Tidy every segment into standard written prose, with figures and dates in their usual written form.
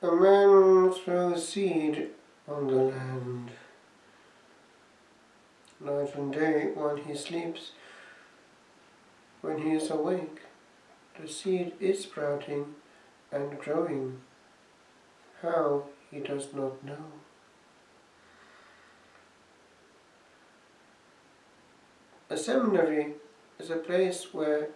A man throws seed on the land. Night and day, when he sleeps, when he is awake, the seed is sprouting and growing. How, he does not know. A seminary is a place where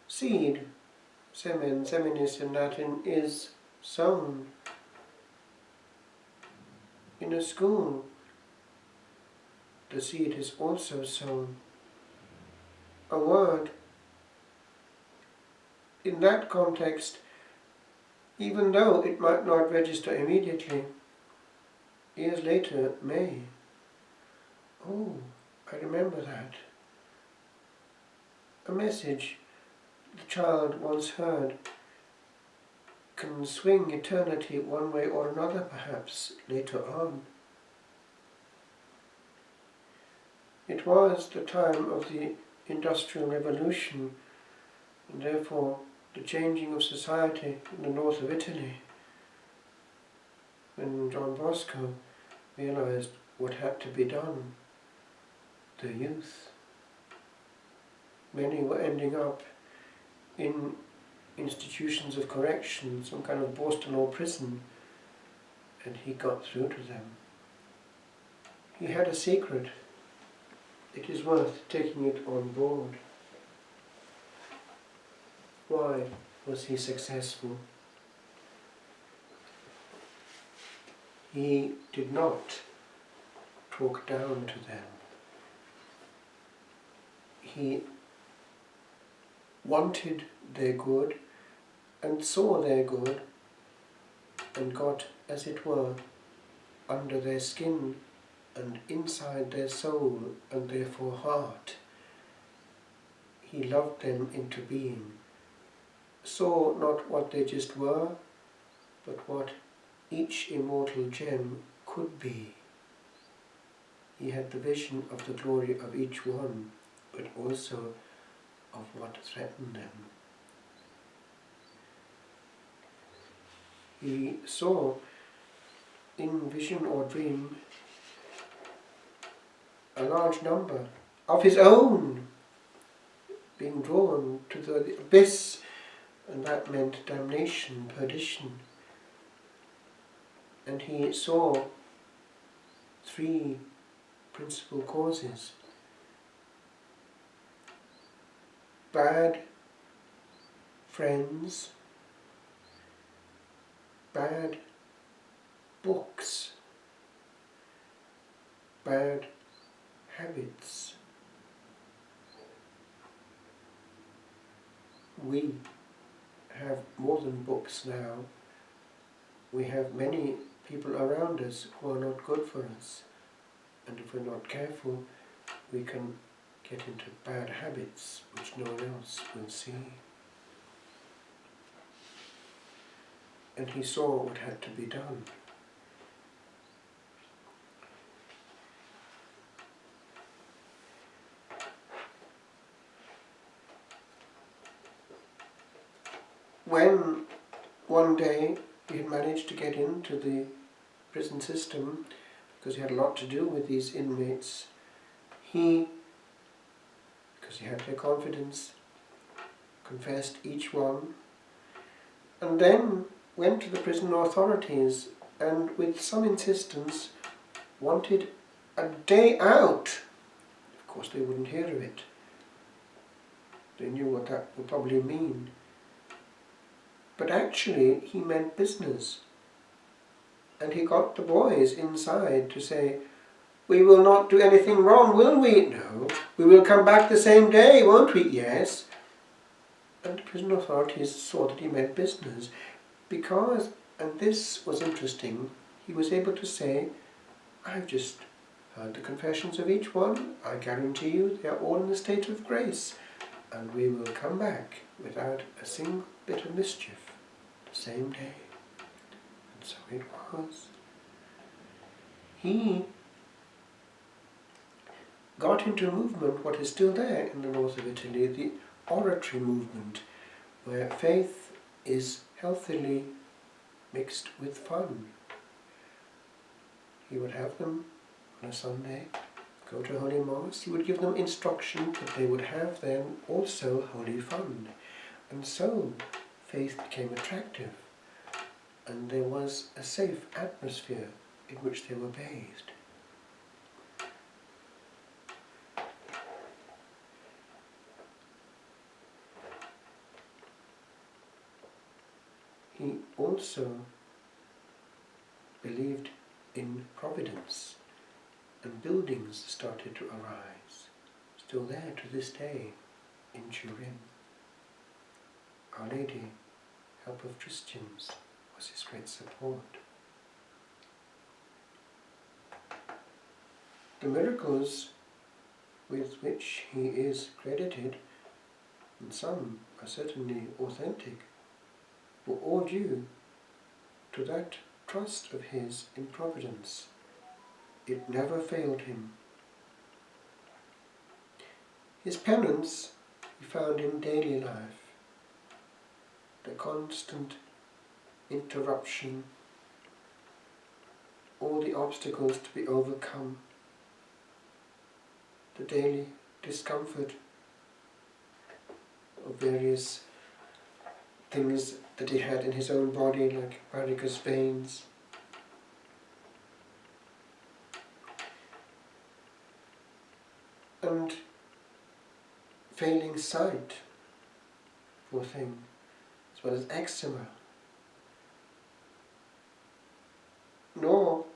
seed, semen, seminis in Latin, is sown. In a school, the seed is also sown. A word, in that context, even though it might not register immediately, years later may. Oh, I remember that. A message the child once heard can swing eternity one way or another, perhaps, later on. It was the time of the Industrial Revolution, and therefore the changing of society in the north of Italy, when John Bosco realized what had to be done. The youth. Many were ending up in institutions of correction, some kind of Boston or prison, and he got through to them. He had a secret. It is worth taking it on board. Why was he successful? He did not talk down to them. He wanted their good and saw their good and got, as it were, under their skin and inside their soul and therefore heart. He loved them into being, saw not what they just were, but what each immortal gem could be. He had the vision of the glory of each one, but also of what threatened them. He saw in vision or dream a large number of his own being drawn to the abyss, and that meant damnation, perdition. And he saw three principal causes: bad friends, bad books, bad habits. We have more than books now. We have many people around us who are not good for us. And if we're not careful, we can get into bad habits which no one else will see. And he saw what had to be done. When one day he had managed to get into the prison system, because he had a lot to do with these inmates, he, because he had their confidence, confessed each one, and then went to the prison authorities and with some insistence wanted a day out. Of course they wouldn't hear of it. They knew what that would probably mean. But actually he meant business. And he got the boys inside to say, "We will not do anything wrong, will we?" "No." "We will come back the same day, won't we?" "Yes." And the prison authorities saw that he meant business. Because, and this was interesting, he was able to say, "I've just heard the confessions of each one. I guarantee you they are all in a state of grace. And we will come back without a single bit of mischief the same day." And so it was. He got into a movement, what is still there in the north of Italy, the oratory movement, where faith is healthily mixed with fun. He would have them on a Sunday, go to Holy Mass. He would give them instruction, but they would have then also holy fun. And so faith became attractive, and there was a safe atmosphere in which they were bathed. He also believed in Providence, and buildings started to arise, still there to this day in Turin. Our Lady, Help of Christians, was his great support. The miracles with which he is credited, and some are certainly authentic, were all due to that trust of his in Providence. It never failed him. His penance he found in daily life, the constant interruption, all the obstacles to be overcome, the daily discomfort of various things that he had in his own body, like varicose veins. And failing sight, poor thing, as well as eczema. Nor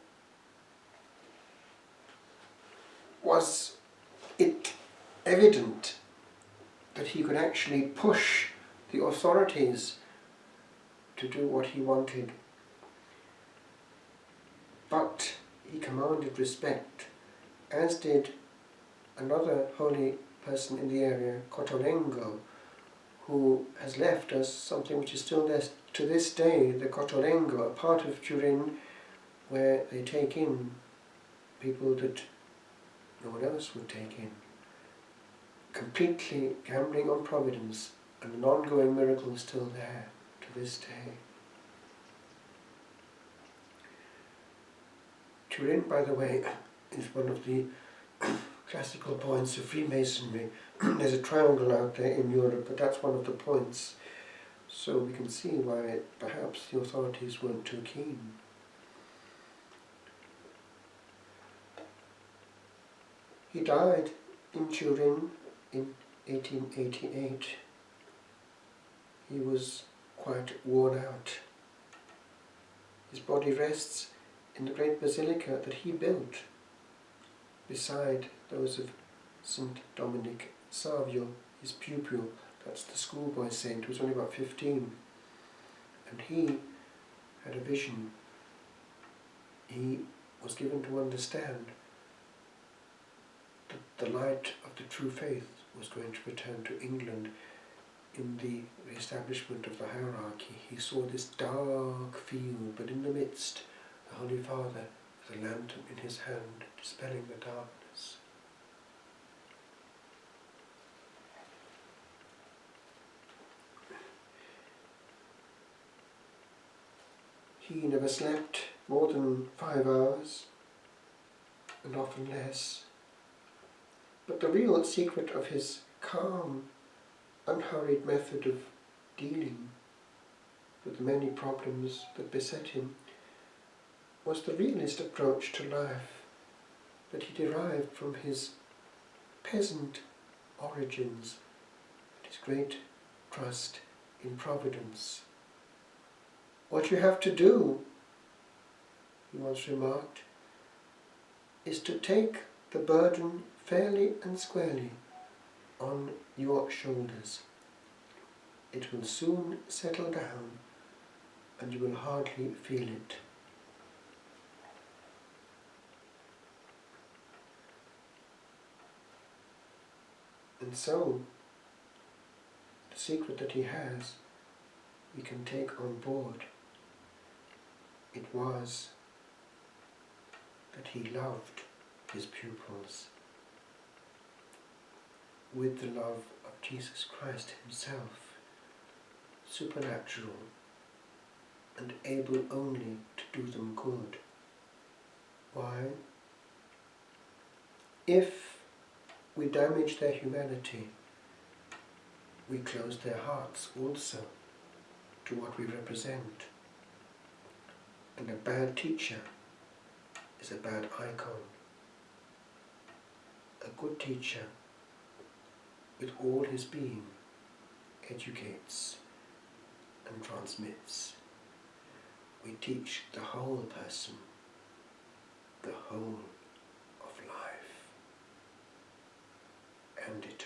was it evident that he could actually push the authorities to do what he wanted. But he commanded respect, as did another holy person in the area, Cotolengo, who has left us something which is still there to this day, the Cotolengo, a part of Turin where they take in people that no one else would take in. Completely gambling on Providence, and an ongoing miracle is still there to this day. Turin, by the way, is one of the classical points of Freemasonry. There's a triangle out there in Europe, but that's one of the points. So we can see why perhaps the authorities weren't too keen. He died in Turin in 1888. He was quite worn out. His body rests in the great basilica that he built beside those of St. Dominic Savio, his pupil. That's the schoolboy saint who was only about 15. And he had a vision. He was given to understand that the light of the true faith was going to return to England in the establishment of the hierarchy. He saw this dark field, but in the midst, the Holy Father with a lantern in his hand, dispelling the darkness. He never slept more than 5 hours, and often less. But the real secret of his calm, unhurried method of dealing with the many problems that beset him was the realist approach to life that he derived from his peasant origins and his great trust in Providence. What you have to do, he once remarked, is to take the burden fairly and squarely on your shoulders. It will soon settle down and you will hardly feel it. And so, the secret that he has, we can take on board. It was that he loved his pupils with the love of Jesus Christ himself, supernatural, and able only to do them good. Why? If we damage their humanity, we close their hearts also to what we represent. And a bad teacher is a bad icon. A good teacher, with all his being, educates and transmits. We teach the whole person, the whole of life and eternity.